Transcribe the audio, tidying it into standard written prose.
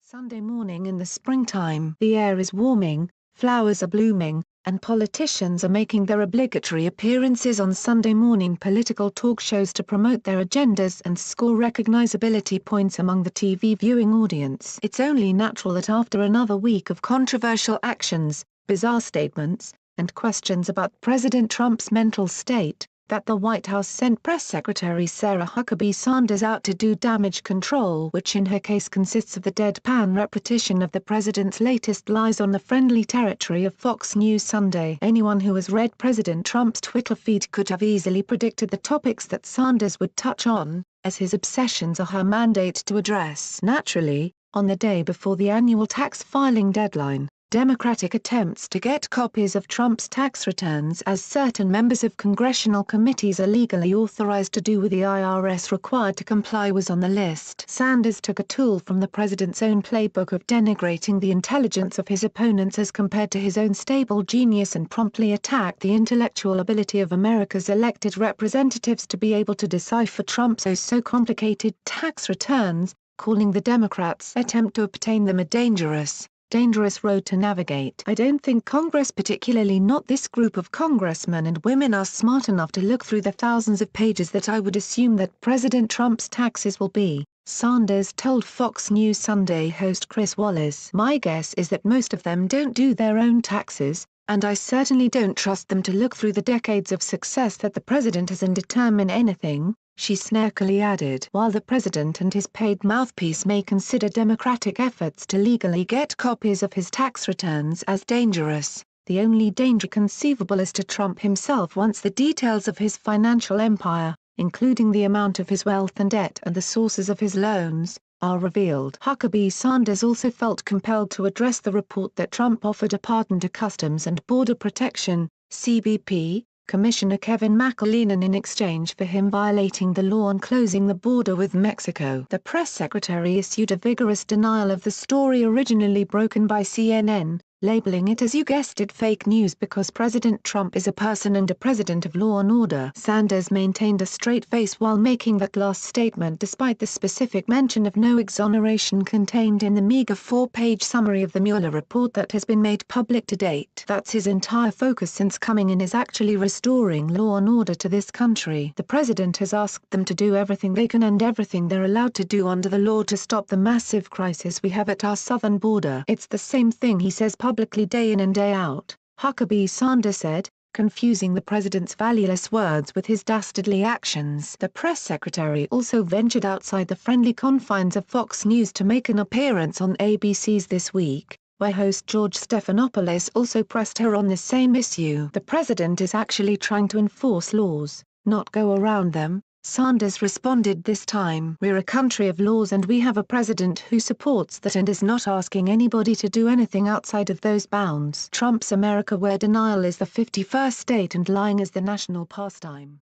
Sunday morning in the springtime. The air is warming, flowers are blooming, and politicians are making their obligatory appearances on Sunday morning political talk shows to promote their agendas and score recognizability points among the TV viewing audience. It's only natural that after another week of controversial actions, bizarre statements, and questions about President Trump's mental state, that the White House sent Press Secretary Sarah Huckabee Sanders out to do damage control, which in her case consists of the deadpan repetition of the president's latest lies on the friendly territory of Fox News Sunday. Anyone who has read President Trump's Twitter feed could have easily predicted the topics that Sanders would touch on, as his obsessions are her mandate to address. Naturally, on the day before the annual tax filing deadline, Democratic attempts to get copies of Trump's tax returns, as certain members of congressional committees are legally authorized to do with the IRS required to comply, was on the list. Sanders took a tool from the president's own playbook of denigrating the intelligence of his opponents as compared to his own stable genius and promptly attacked the intellectual ability of America's elected representatives to be able to decipher Trump's so complicated tax returns, calling the Democrats' attempt to obtain them a dangerous road to navigate. I don't think Congress, particularly not this group of congressmen and women, are smart enough to look through the thousands of pages that I would assume that President Trump's taxes will be, Sanders told Fox News Sunday host Chris Wallace. My guess is that most of them don't do their own taxes, and I certainly don't trust them to look through the decades of success that the president has and determine anything, she snarkily added. While the president and his paid mouthpiece may consider Democratic efforts to legally get copies of his tax returns as dangerous, the only danger conceivable is to Trump himself once the details of his financial empire, including the amount of his wealth and debt and the sources of his loans, are revealed. Huckabee Sanders also felt compelled to address the report that Trump offered a pardon to Customs and Border Protection, CBP, Commissioner Kevin McAleenan in exchange for him violating the law on closing the border with Mexico. The press secretary issued a vigorous denial of the story originally broken by CNN, labeling it as, "You guessed it, fake news because President Trump is a person and a president of law and order." Sanders maintained a straight face while making that last statement despite the specific mention of no exoneration contained in the meager 4-page summary of the Mueller report that has been made public to date. That's his entire focus since coming in, is actually restoring law and order to this country. The president has asked them to do everything they can and everything they're allowed to do under the law to stop the massive crisis we have at our southern border. It's the same thing he says publicly day in and day out, Huckabee Sanders said, confusing the president's valueless words with his dastardly actions. The press secretary also ventured outside the friendly confines of Fox News to make an appearance on ABC's This Week, where host George Stephanopoulos also pressed her on the same issue. "The president is actually trying to enforce laws, not go around them," Sanders responded this time. "We're a country of laws and we have a president who supports that and is not asking anybody to do anything outside of those bounds." Trump's America, where denial is the 51st state and lying is the national pastime.